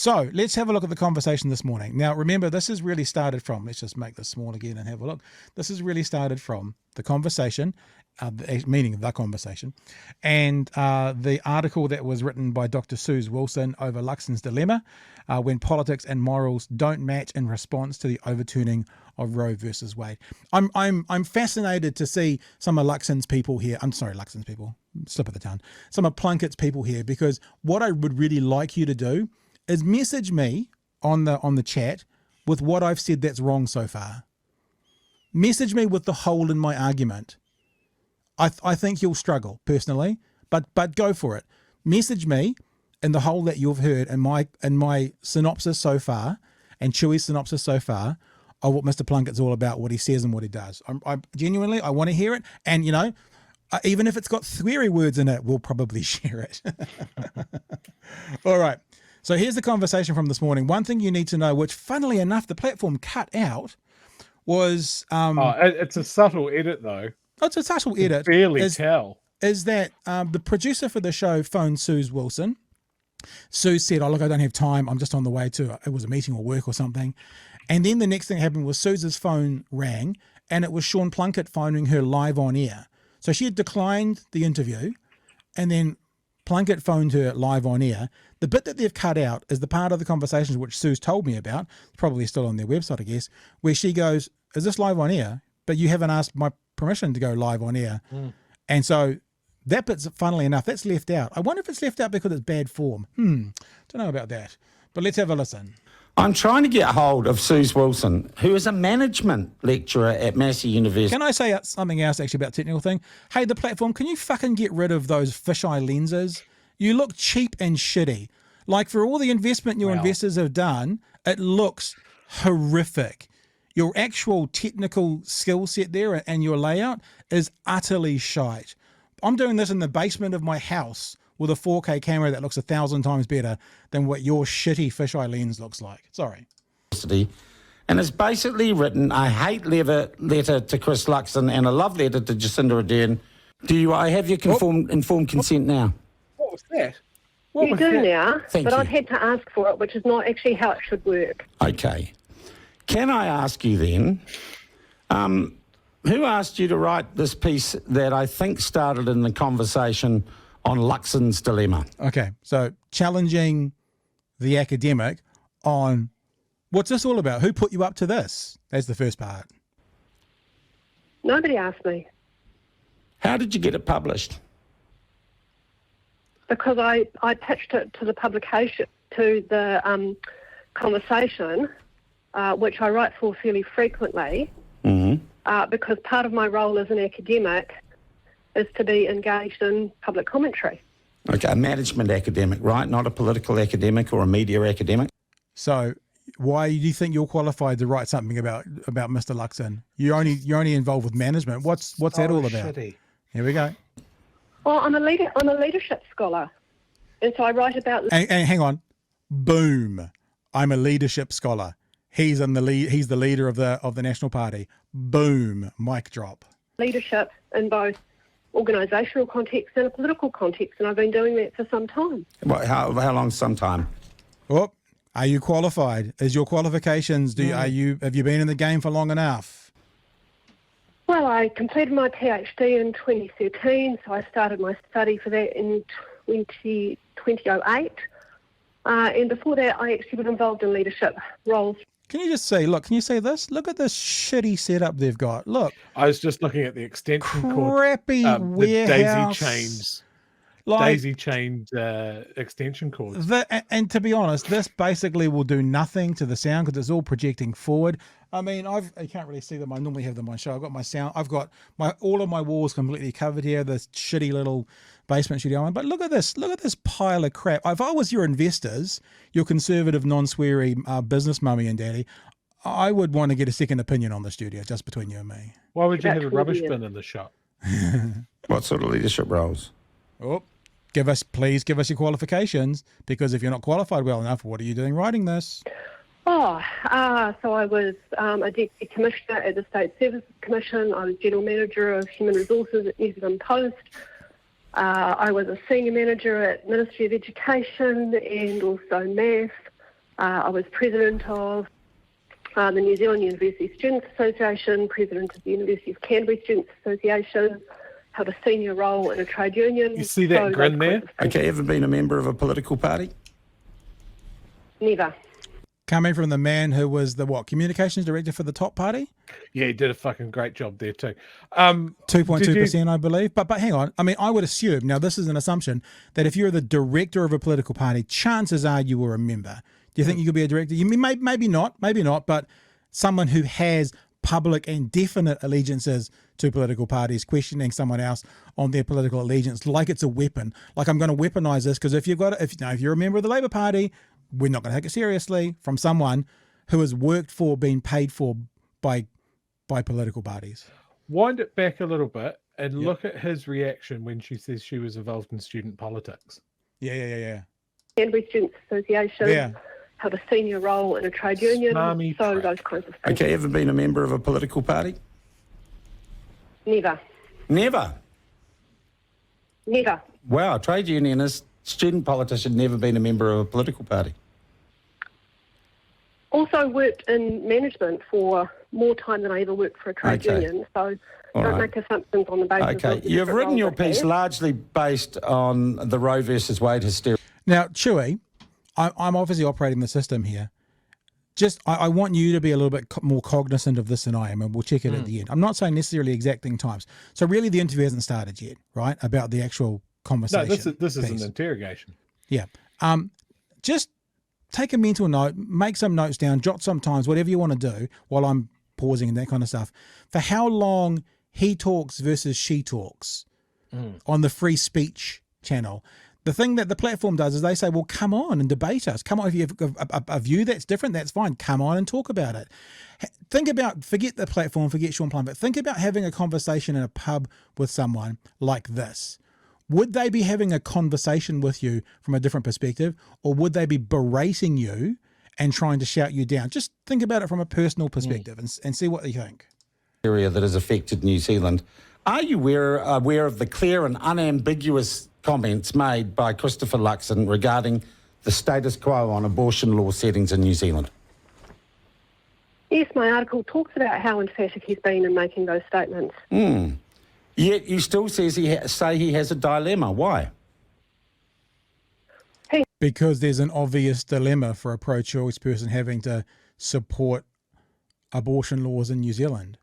So let's have a look at the conversation this morning. Now, remember, this is really started from, let's just make this small again and have a look. This is really started from the conversation, meaning of the conversation, and the article that was written by Dr Suze Wilson over Luxon's dilemma, when politics and morals don't match in response to the overturning of Roe versus Wade. I'm fascinated to see some of Luxon's people here. I'm sorry, Luxon's people, slip of the tongue. Some of Plunket's people here, because what I would really like you to do is message me on the chat with what I've said that's wrong so far. Message me with the hole in my argument. I think you'll struggle personally, but go for it. Message me in the hole that you've heard in my synopsis so far, and Chewy's synopsis so far, of what Mr Plunket's all about, what he says and what he does. I genuinely, I want to hear it. And, you know, even if it's got sweary words in it, we'll probably share it. All right. So here's the conversation from this morning. One thing you need to know, which funnily enough, the platform cut out, was... it's a subtle edit, though. Oh, it's a subtle edit. Barely tell. Is that the producer for the show phoned Suze Wilson. Suze said, oh, look, I don't have time. I'm just on the way to, it was a meeting or work or something. And then the next thing happened was Suze's phone rang, and it was Sean Plunket phoning her live on air. So she had declined the interview, and then Plunket phoned her live on air. The bit that they've cut out is the part of the conversation which Suze told me about, probably still on their website, I guess, where she goes, is this live on air? But you haven't asked my permission to go live on air. And so that bit's, funnily enough, that's left out. I wonder if it's left out because it's bad form. Don't know about that. But let's have a listen. I'm trying to get hold of Suze Wilson, who is a management lecturer at Massey University. Can I say something else actually about technical thing? Hey, the platform, can you fucking get rid of those fisheye lenses? You look cheap and shitty. Like, for all the investment your investors have done, it looks horrific. Your actual technical skill set there and your layout is utterly shite. I'm doing this in the basement of my house with a 4K camera that looks 1,000 times better than what your shitty fisheye lens looks like. Sorry. And it's basically written a hate letter to Chris Luxon and a love letter to Jacinda Ardern. I have your informed consent now? What was that? You do now, Thank but you. I've had to ask for it, which is not actually how it should work. Okay. Can I ask you then, who asked you to write this piece that I think started in the conversation on Luxon's dilemma? Okay, so challenging the academic on what's this all about? Who put you up to this? That's the first part. Nobody asked me. How did you get it published? Because I pitched it to the publication, to the conversation, which I write for fairly frequently, because part of my role as an academic is to be engaged in public commentary. Okay, a management academic, right? Not a political academic or a media academic. So why do you think you're qualified to write something about Mr. Luxon? You're only involved with management. What's that all about? Shitty. Here we go. Well, I'm a leadership scholar, and so I write about. And hang on, boom! I'm a leadership scholar. He's the leader of the National Party. Boom! Mic drop. Leadership in both organisational context and a political context, and I've been doing that for some time. How long? Some time. Oh, are you qualified? Is your qualifications? Have you been in the game for long enough? Well, I completed my PhD in 2013, so I started my study for that in 2008. And before that, I actually was involved in leadership roles. Can you just say, look, can you say this? Look at this shitty setup they've got. Look. I was just looking at the extension cord. Crappy warehouse. Daisy chained extension cords. And to be honest, this basically will do nothing to the sound because it's all projecting forward. I mean, I can't really see them. I normally have them on show. I've got my sound. I've got all of my walls completely covered here. This shitty little basement studio one. But look at this. Look at this pile of crap. If I was your investors, your conservative, non-sweary business mummy and daddy, I would want to get a second opinion on the studio, just between you and me. Why would you have a rubbish bin in the shop? What sort of leadership roles? Oh, please give us your qualifications, because if you're not qualified well enough, what are you doing writing this? So I was a Deputy Commissioner at the State Services Commission. I was General Manager of Human Resources at New Zealand Post. I was a Senior Manager at Ministry of Education and also Math. I was president of the New Zealand University Students Association, president of the University of Canterbury Students Association, held a senior role in a trade union. You see that grin there? Okay, ever been a member of a political party? Never. Coming from the man who was the communications director for the top party? Yeah, he did a fucking great job there too. 2.2%, I believe. But hang on. I mean, I would assume, now this is an assumption, that if you're the director of a political party, chances are you were a member. Do you think you could be a director? You mean maybe not, but someone who has public and definite allegiances to political parties, questioning someone else on their political allegiance like it's a weapon. Like, I'm going to weaponize this because if you're a member of the Labour Party, we're not going to take it seriously from someone who has worked for, been paid for by political parties. Wind it back a little bit and look at his reaction when she says she was involved in student politics. Yeah. Canterbury Students Association. Yeah. Held a senior role in a trade union. Smarmy so prick. those kinds of things. Okay, ever been a member of a political party? Never. Never. Wow, trade unionist, student politician, never been a member of a political party. Also worked in management for more time than I ever worked for a trade union. So don't make assumptions on the basis of the You've written your piece have. largely based on the Roe versus Wade hysteria. Now, Chewy, I'm obviously operating the system here. Just, I want you to be a little bit more cognizant of this than I am, and we'll check it at the end. I'm not saying necessarily exacting times. So really the interview hasn't started yet, right, about the actual conversation. No, this is an interrogation. Yeah. Just take a mental note, make some notes down, jot some times, whatever you want to do while I'm pausing and that kind of stuff, for how long he talks versus she talks on the free speech channel. The thing that the platform does is they say, well, come on and debate us. Come on, if you have a view that's different, that's fine. Come on and talk about it. Think about, forget the platform, forget Sean Plunket. Think about having a conversation in a pub with someone like this. Would they be having a conversation with you from a different perspective, or would they be berating you and trying to shout you down? Just think about it from a personal perspective and see what you think. Area that has affected New Zealand. Are you aware of the clear and unambiguous comments made by Christopher Luxon regarding the status quo on abortion law settings in New Zealand? Yes, my article talks about how emphatic he's been in making those statements. Yet you still say he has a dilemma. Why? Because there's an obvious dilemma for a pro-choice person having to support abortion laws in New Zealand.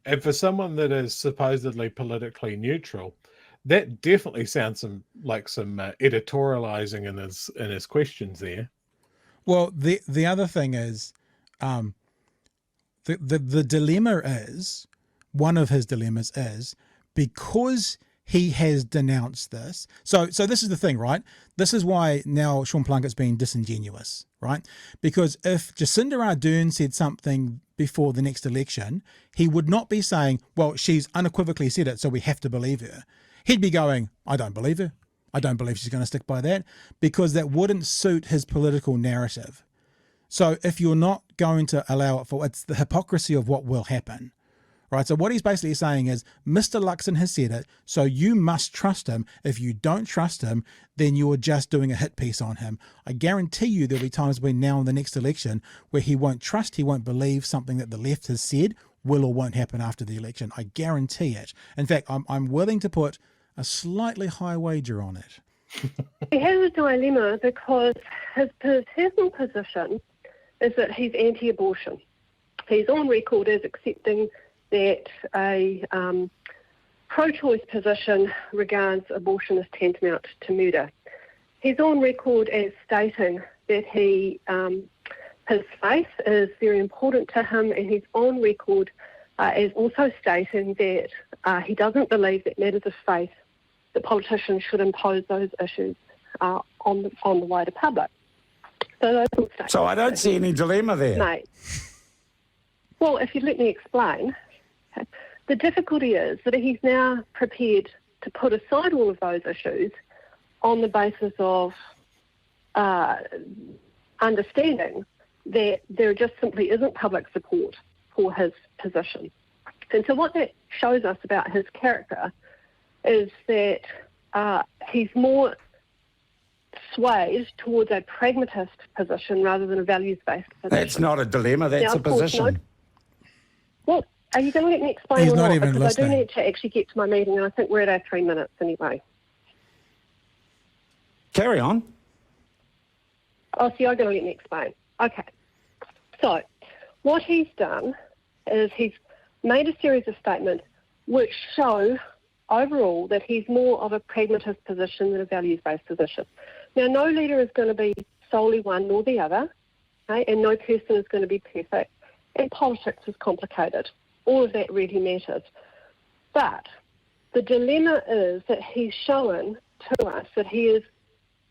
And for someone that is supposedly politically neutral, that definitely sounds like some editorializing in his questions there. Well, the other thing is, the dilemma is, one of his dilemmas is, because he has denounced this. So this is the thing, right? This is why now Sean Plunket's being disingenuous, right? Because if Jacinda Ardern said something before the next election, he would not be saying, well, she's unequivocally said it, so we have to believe her. He'd be going, I don't believe her. I don't believe she's going to stick by that, because that wouldn't suit his political narrative. So if you're not going to allow it for, it's the hypocrisy of what will happen. Right, so what he's basically saying is, Mr. Luxon has said it, so you must trust him. If you don't trust him, then you're just doing a hit piece on him. I guarantee you there'll be times when now in the next election where he won't trust, he won't believe something that the left has said will or won't happen after the election. I guarantee it. In fact, I'm willing to put a slightly high wager on it. He has a dilemma because his personal position is that he's anti-abortion. He's on record as accepting that a pro-choice position regards abortion as tantamount to murder. He's on record as stating that his faith is very important to him, and he's on record as also stating that he doesn't believe that matters of faith, that politicians should impose those issues on the wider public. So I don't see any dilemma there. Mate. Well, if you'd let me explain, the difficulty is that he's now prepared to put aside all of those issues on the basis of understanding that there just simply isn't public support for his position. And so what that shows us about his character is that he's more swayed towards a pragmatist position rather than a values-based position. That's not a dilemma, that's Now, a of course, position. Well, are you going to let me explain He's or not not? even Because I do listening. need to actually get to my meeting, and I think we're at our 3 minutes anyway. Carry on. Oh, so you're going to let me explain. Okay. So what he's done is he's made a series of statements which show overall that he's more of a pragmatist position than a values-based position. Now, no leader is going to be solely one nor the other, okay? And no person is going to be perfect. And politics is complicated. All of that really matters. But the dilemma is that he's shown to us that he is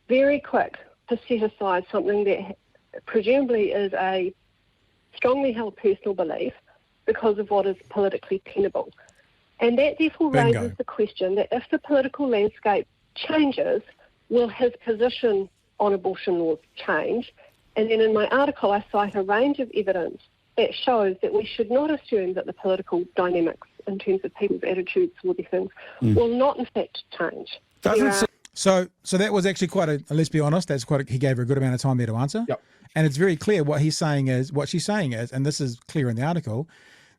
very quick to set aside something that presumably is a strongly held personal belief because of what is politically tenable. And that therefore Bingo. raises the question that if the political landscape changes, will his position on abortion laws change? And then in my article, I cite a range of evidence that shows that we should not assume that the political dynamics in terms of people's attitudes toward these things will not in fact change. So that was actually quite a, let's be honest, he gave her a good amount of time there to answer. Yep. And it's very clear what she's saying is, and this is clear in the article,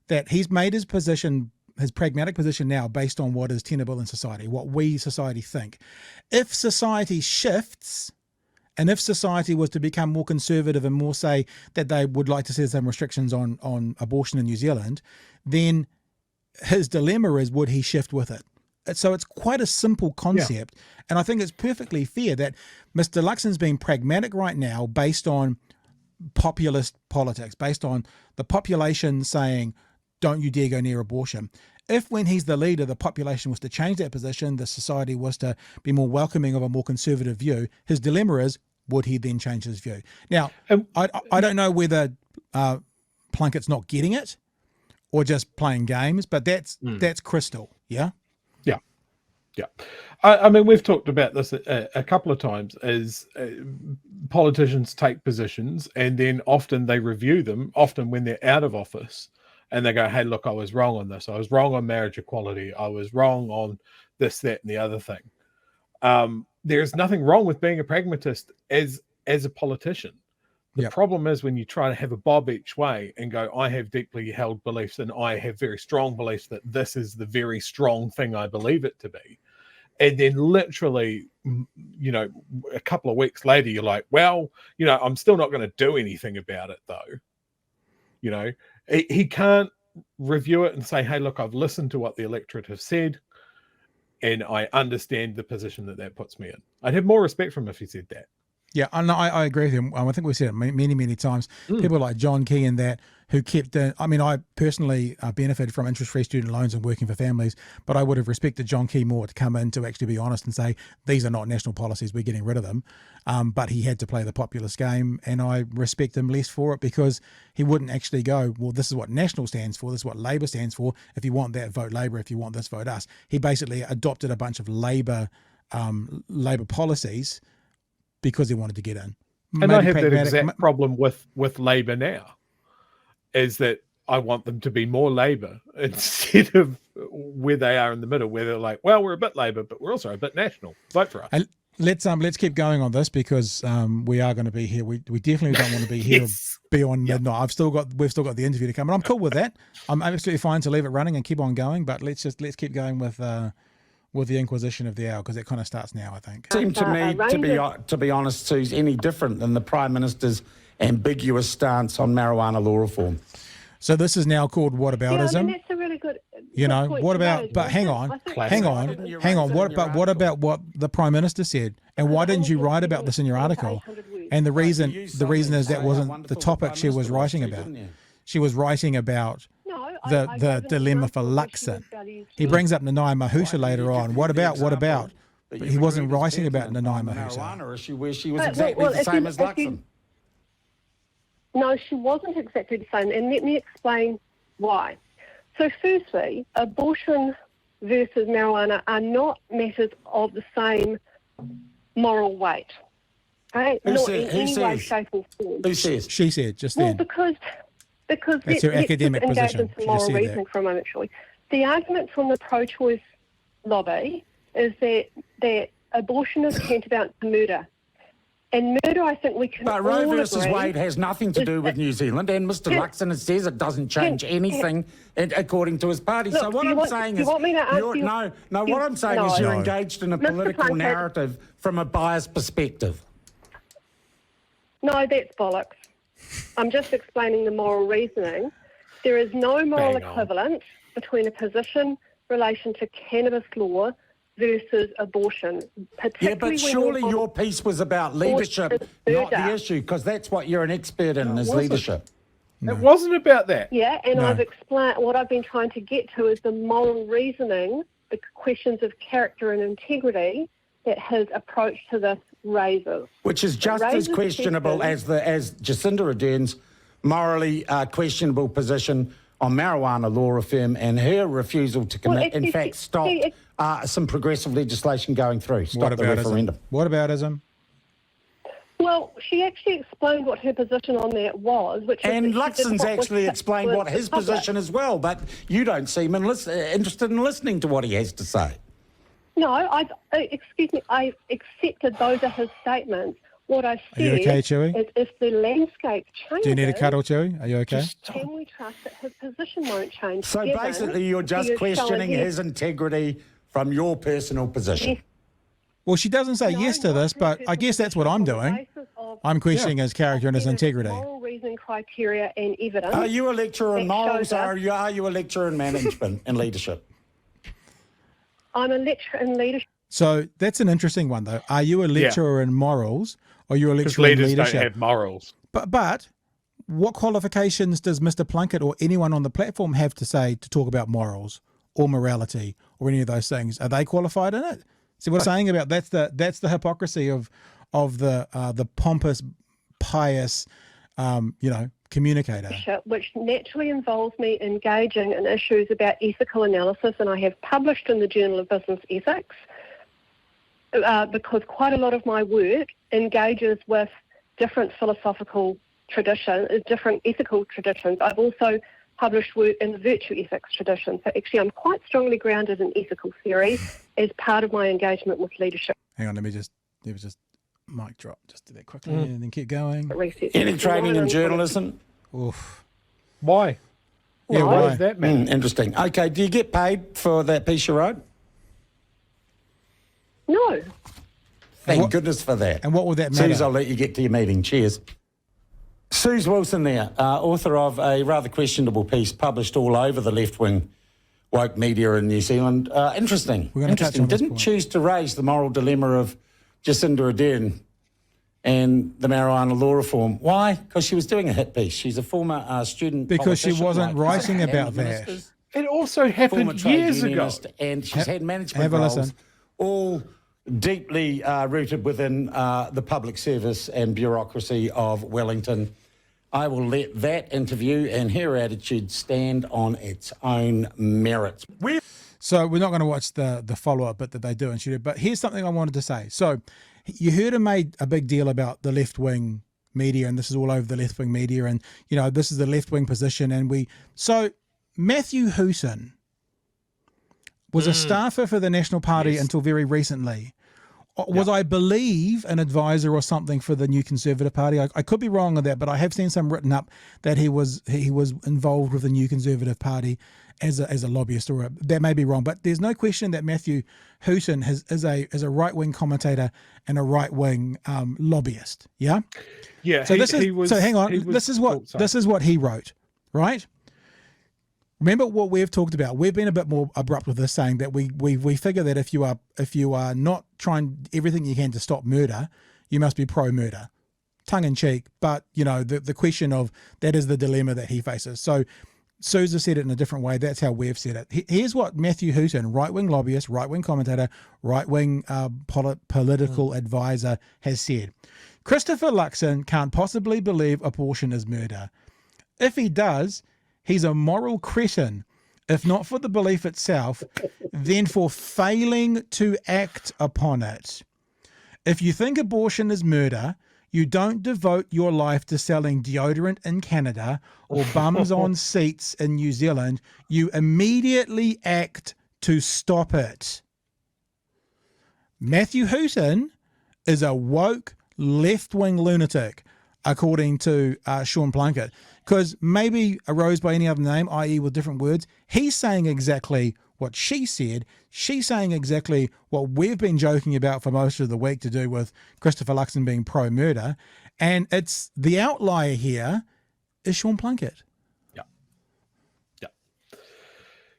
that he's made his position, his pragmatic position now based on what is tenable in society, what we society think. If society shifts, and if society was to become more conservative and more say that they would like to see some restrictions on abortion in New Zealand, then his dilemma is, would he shift with it? So it's quite a simple concept. Yeah. And I think it's perfectly fair that Mr. Luxon's being pragmatic right now based on populist politics, based on the population saying, don't you dare go near abortion. If when he's the leader, the population was to change that position, the society was to be more welcoming of a more conservative view, his dilemma is, would he then change his view? Now, I don't know whether Plunket's not getting it or just playing games, but that's crystal, yeah? Yeah. I mean, we've talked about this a couple of times, as politicians take positions and then often they review them, often when they're out of office, and they go, hey, look, I was wrong on this. I was wrong on marriage equality. I was wrong on this, that, and the other thing. There's nothing wrong with being a pragmatist as a politician. The problem is when you try to have a bob each way and go, I have deeply held beliefs and I have very strong beliefs that this is the very strong thing I believe it to be. And then literally, a couple of weeks later, you're like, well, I'm still not going to do anything about it, though. He can't review it and say, hey, look, I've listened to what the electorate have said and I understand the position that puts me in. I'd have more respect from him if he said that. Yeah, I agree with him. I think we've said it many, many times. People like John Key and that who kept I personally benefited from interest-free student loans and working for families, but I would have respected John Key more to come in to actually be honest and say, these are not national policies, we're getting rid of them. But he had to play the populist game, and I respect him less for it because he wouldn't actually go, well, this is what National stands for, this is what Labor stands for. If you want that, vote Labor. If you want this, vote us. He basically adopted a bunch of Labor policies because he wanted to get in. And I have that exact problem with Labor now, is that I want them to be more Labor instead of where they are in the middle, where they're like, well, we're a bit Labor, but we're also a bit national. Vote for us. And let's keep going on this because we are going to be here. We definitely don't want to be here beyond midnight. We've still got the interview to come, and I'm cool with that. I'm absolutely fine to leave it running and keep on going, but let's keep going with the Inquisition of the Hour, because it kind of starts now, I think. It seemed to me, to be honest, Suze, any different than the Prime Minister's ambiguous stance on marijuana law reform. So this is now called whataboutism. Yeah, I mean, that's a really good point what about, but hang on. What about what the Prime Minister said? And why didn't you write about this in your article? And the reason is that wasn't the topic she was writing about. She was writing about the dilemma for Luxon. He brings up Nanai Mahusha later on. What about? But he wasn't writing about Nanai Mahusha. Issue where she was exactly the same as Luxon. No, she wasn't exactly the same, and let me explain why. So firstly, abortion versus marijuana are not matters of the same moral weight. Okay? Not in any way, shape or form. Who says? She said just then. Well, because that's her academic position. Engage in some moral reasoning for a moment, surely. The argument from the pro-choice lobby is that abortion is tantamount to murder. And murder, I think we can But all Roe versus agree, Wade has nothing to do with New Zealand, and Mr Luxon says it doesn't change anything according to his party. Look, so what do you I'm want- saying do you is, want me to answer you're, you- no, what I'm saying is No. you're No. engaged in a Mr. political Plunket. narrative from a biased perspective. No, that's bollocks. I'm just explaining the moral reasoning. There is no moral Bang on. equivalent between a position relation to cannabis law versus abortion. Yeah, Particularly but when surely you're- your piece was about leadership, not the murder. issue, because that's what you're an expert in, is wasn't. leadership. It wasn't about that. Yeah, and No. I've explained what I've been trying to get to is the moral reasoning, the questions of character and integrity that his approach to this raises. Which is just as raises questionable questions. as Jacinda Ardern's morally questionable position on marijuana law reform and her refusal to commit, in fact, stop some progressive legislation going through. Stop the referendum. Whataboutism? Well, she actually explained what her position on that was, which was And that she did Luxon's what was actually explained with what the his public. position as well, but you don't seem interested in listening to what he has to say. No, excuse me, I accepted those are his statements. What I Are you said okay, Chewy? is if the landscape changes, Do you need a cuddle, Chewy? Are you okay? can we trust that his position won't change? So given basically, you're just he is showing questioning his- his integrity from your personal position. Yes. Well, she doesn't say yes to not this, but his I guess that's what I'm position on the doing. basis of I'm questioning his character and his integrity. Moral reasoning criteria and evidence. Are you a lecturer in that morals shows or us- are you a lecturer in management and leadership? I'm a lecturer in leadership. So that's an interesting one, though. Are you a lecturer in morals or you're a Because lecturer in leaders don't leadership? have morals. But what qualifications does Mr. Plunket or anyone on the platform have to say to talk about morals or morality or any of those things? Are they qualified in it? See what I'm saying about that's the hypocrisy of the pompous, pious, communicator. Which naturally involves me engaging in issues about ethical analysis, and I have published in the Journal of Business Ethics because quite a lot of my work engages with different philosophical traditions, different ethical traditions. I've also published work in the virtue ethics tradition. So actually I'm quite strongly grounded in ethical theory as part of my engagement with leadership. Hang on, let me just mic drop. Just do that quickly and then keep going. Research. Any training in journalism? Oof. Why? Yeah, Why why? does that matter? Interesting. Okay, do you get paid for that piece you wrote? No. Thank What- goodness for that. And what would that matter? Suze, I'll let you get to your meeting. Cheers. Suze Wilson there, author of a rather questionable piece published all over the left-wing woke media in New Zealand. Interesting. We're gonna touch Interesting. on this Didn't point. choose to raise the moral dilemma of Jacinda Ardern and the marijuana law reform. Why? Because she was doing a hit piece. She's a former student Because she politician, wasn't like writing Cabinet about that. ministers, It also former happened trade years ago. unionist, and she's had management have a roles, listen. all deeply rooted within the public service and bureaucracy of Wellington. I will let that interview and her attitude stand on its own merits. So we're not going to watch the follow-up bit that they do and shoot. But here's something I wanted to say. So you heard him made a big deal about the left-wing media, and this is all over the left-wing media, and this is the left-wing position. And so Matthew Hooson was a staffer for the National Party until very recently. Was, I believe, an advisor or something for the New Conservative Party. I could be wrong on that, but I have seen some written up that he was involved with the New Conservative Party as a lobbyist, or that may be wrong. But there's no question that Matthew Hooson is a right wing commentator and a right wing lobbyist. Yeah. Yeah. So hang on. he was- This is what he wrote, right? Remember what we've talked about. We've been a bit more abrupt with this, saying that we figure that if you are not trying everything you can to stop murder, you must be pro-murder. Tongue in cheek, but the question of that is the dilemma that he faces. So Suze said it in a different way. That's how we've said it. Here's what Matthew Hooton, right-wing lobbyist, right-wing commentator, right-wing political advisor, has said. Christopher Luxon can't possibly believe abortion is murder. If he does, he's a moral cretin, if not for the belief itself, then for failing to act upon it. If you think abortion is murder, you don't devote your life to selling deodorant in Canada or bums on seats in New Zealand. You immediately act to stop it. Matthew Hooton is a woke left-wing lunatic, according to Sean Plunket, because maybe arose by any other name, i.e. with different words. He's saying exactly what she said. She's saying exactly what we've been joking about for most of the week to do with Christopher Luxon being pro-murder. And it's the outlier here is Sean Plunket.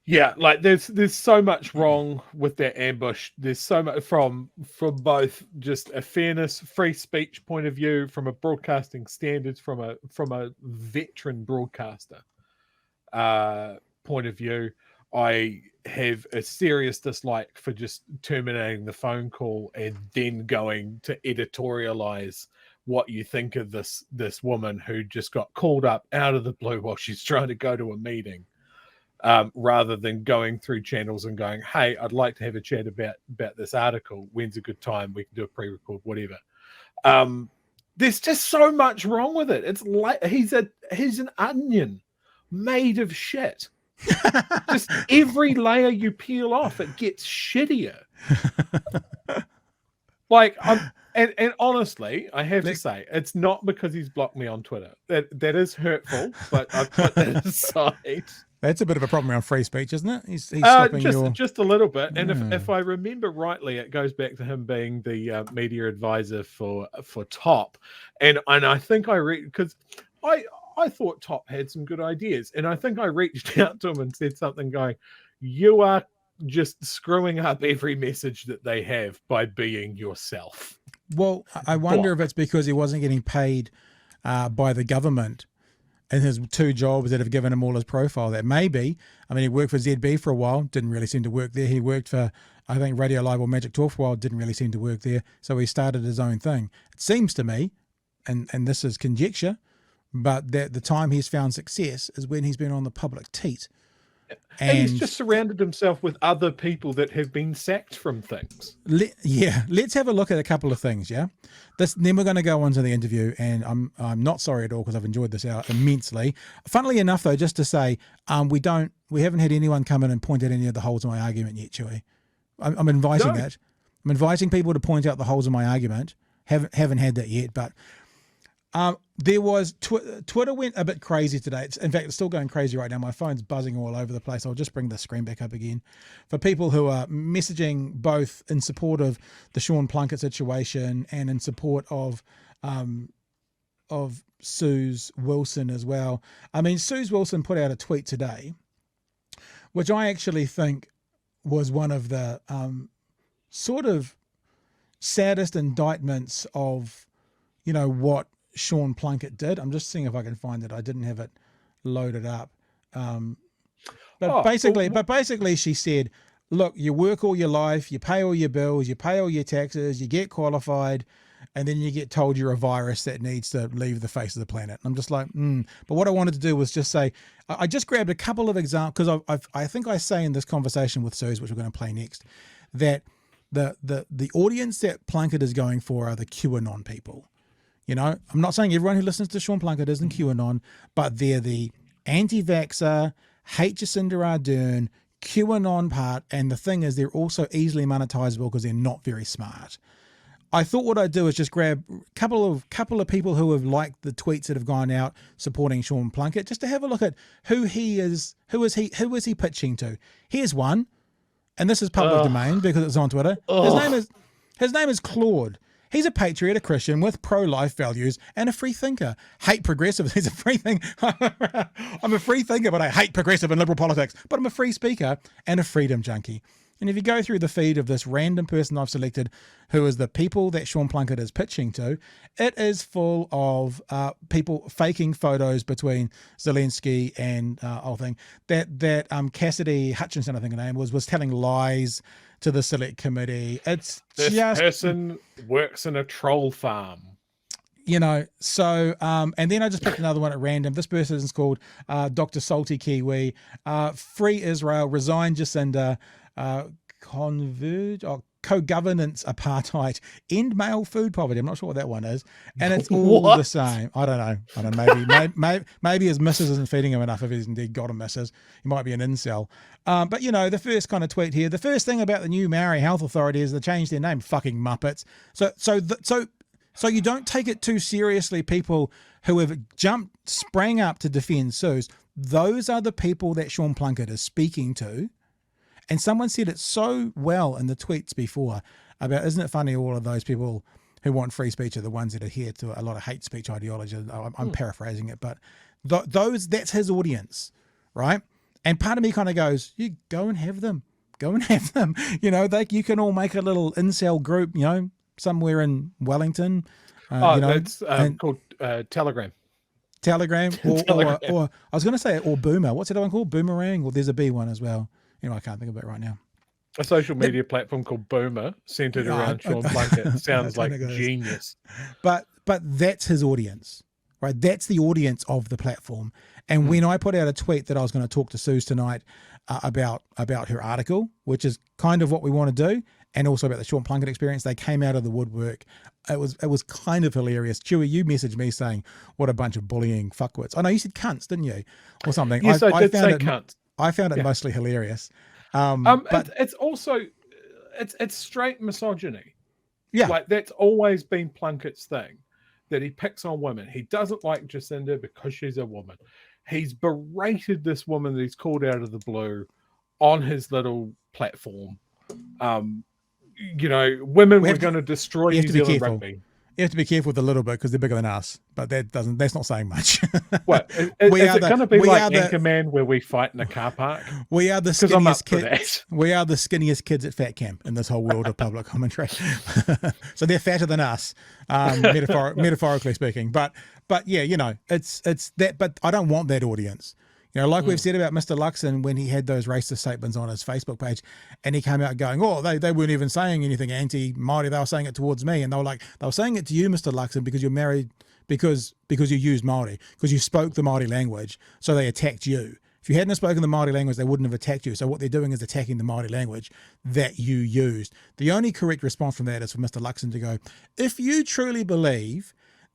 Yeah, like there's so much wrong with that ambush. There's so much from both just a fairness, free speech point of view, from a broadcasting standards, from a veteran broadcaster point of view. I have a serious dislike for just terminating the phone call and then going to editorialize what you think of this woman who just got called up out of the blue while she's trying to go to a meeting. Rather than going through channels and going, hey, I'd like to have a chat about this article. When's a good time? We can do a pre-record, whatever. There's just so much wrong with it. It's like he's an onion made of shit. Just every layer you peel off, it gets shittier. Like, and honestly, I have to say, it's not because he's blocked me on Twitter. That is hurtful, but I've put that aside. That's a bit of a problem around free speech, isn't it? He's stopping just a little bit. And if I remember rightly, it goes back to him being the media advisor for Top. And I think I read, because I thought Top had some good ideas. And I think I reached out to him and said something going, you are just screwing up every message that they have by being yourself. Well, I wonder if it's because he wasn't getting paid by the government in his 2 jobs that have given him all his profile. That maybe, I mean, he worked for ZB for a while, didn't really seem to work there. He worked for, I think, Radio Live or Magic Talk for a while, didn't really seem to work there. So he started his own thing. It seems to me, and this is conjecture, but that the time he's found success is when he's been on the public teat. And he's just surrounded himself with other people that have been sacked from things. Let's have a look at a couple of things. Yeah, then we're going to go on to the interview, and I'm not sorry at all because I've enjoyed this out immensely. Funnily enough, though, just to say, we haven't had anyone come in and point out any of the holes in my argument yet, Chewy. I'm inviting that. I'm inviting people to point out the holes in my argument. Haven't had that yet, but. There was Twitter went a bit crazy today. In fact, it's still going crazy right now. My phone's buzzing all over the place. I'll just bring the screen back up again. For people who are messaging both in support of the Sean Plunket situation and in support of Suze Wilson as well. I mean, Suze Wilson put out a tweet today, which I actually think was one of the sort of saddest indictments of, what Sean Plunket did. I'm just seeing if I can find it. I didn't have it loaded up. But basically she said, look, you work all your life, you pay all your bills, you pay all your taxes, you get qualified, and then you get told you're a virus that needs to leave the face of the planet. I'm just like, But what I wanted to do was just say, I just grabbed a couple of examples, because I think I say in this conversation with Suze, which we're going to play next, that the audience that Plunket is going for are the QAnon people. I'm not saying everyone who listens to Sean Plunket isn't QAnon, but they're the anti-vaxxer, hate Jacinda Ardern, QAnon part, and the thing is they're also easily monetizable because they're not very smart. I thought what I'd do is just grab a couple of people who have liked the tweets that have gone out supporting Sean Plunket, just to have a look at who he is, who is he pitching to. Here's one, and this is public domain because it's on Twitter. His name is Claude. He's a patriot, a Christian with pro-life values and a free thinker. Hate progressive. He's a free thinker. I'm a free thinker, but I hate progressive and liberal politics. But I'm a free speaker and a freedom junkie. And if you go through the feed of this random person I've selected, who is the people that Sean Plunket is pitching to, it is full of people faking photos between Zelensky and that Cassidy Hutchinson, I think her name was telling lies to the select committee. This person works in a troll farm. So, and then I just picked another one at random. This person is called Dr. Salty Kiwi, Free Israel, Resign Jacinda, Co-governance apartheid, end male food poverty. I'm not sure what that one is. And it's all the same. I don't know. Maybe his missus isn't feeding him enough if he's indeed got a missus. He might be an incel. But the first kind of tweet here, the first thing about the new Maori Health Authority is they changed their name, fucking Muppets. So So you don't take it too seriously, people who have sprang up to defend Suze. Those are the people that Sean Plunket is speaking to. And someone said it so well in the tweets before about, isn't it funny, all of those people who want free speech are the ones that adhere to a lot of hate speech ideology. I'm paraphrasing it, but that's his audience, right? And part of me kind of goes, you go and have them. Go and have them. You know, you can all make a little incel group, you know, somewhere in Wellington. That's called Telegram. Telegram, or I was going to say, or Boomer. What's that one called? Boomerang, or there's a B one as well. I can't think of it right now. A social media platform called Boomer, centered around Sean Plunket. Sounds like genius. But that's his audience, right? That's the audience of the platform. And when I put out a tweet that I was going to talk to Suze tonight about her article, which is kind of what we want to do, and also about the Sean Plunket experience, they came out of the woodwork. It was kind of hilarious. Chewy, you messaged me saying, what a bunch of bullying fuckwits. Oh no, you said cunts, didn't you? Or something. Yes, I did say cunts. I found it mostly hilarious. But it's also, it's straight misogyny. Yeah. Like, that's always been Plunket's thing, that he picks on women. He doesn't like Jacinda because she's a woman. He's berated this woman that he's called out of the blue on his little platform. You know, women were going to destroy New Zealand rugby. You have to be careful with a little bit because they're bigger than us, but that's not saying much. What? Is it going to be like Anchorman where we fight in a car park? We are the skinniest kids. We are the skinniest kids at Fat Camp in this whole world of public commentary. So they're fatter than us, metaphorically speaking. But yeah, you know, it's that. But I don't want that audience. You know, like we've said about Mr Luxon when he had those racist statements on his Facebook page, and he came out going, "Oh, they weren't even saying anything anti-Māori. They were saying it towards me, and they were saying it to you, Mr Luxon, because you're married, because you used Māori, because you spoke the Māori language, so they attacked you. If you hadn't spoken the Māori language, they wouldn't have attacked you. So what they're doing is attacking the Māori language that you used." The only correct response from that is for Mr Luxon to go, "If you truly believe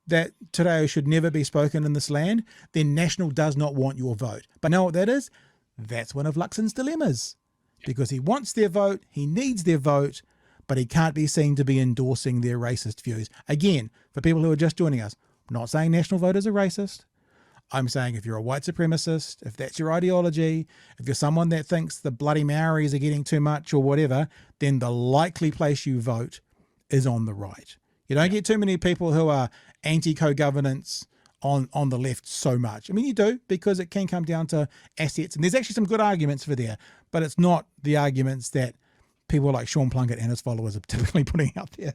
that Te Reo should never be spoken in this land, then National does not want your vote." But know what that is? That's one of Luxon's dilemmas. Because he wants their vote, he needs their vote, but he can't be seen to be endorsing their racist views. Again, for people who are just joining us, I'm not saying national voters are racist. I'm saying if you're a white supremacist, if that's your ideology, if you're someone that thinks the bloody Maoris are getting too much or whatever, then the likely place you vote is on the right. You don't get too many people who are anti-co-governance on the left so much. I mean, you do, because it can come down to assets. And there's actually some good arguments for there, but it's not the arguments that people like Sean Plunket and his followers are typically putting out there.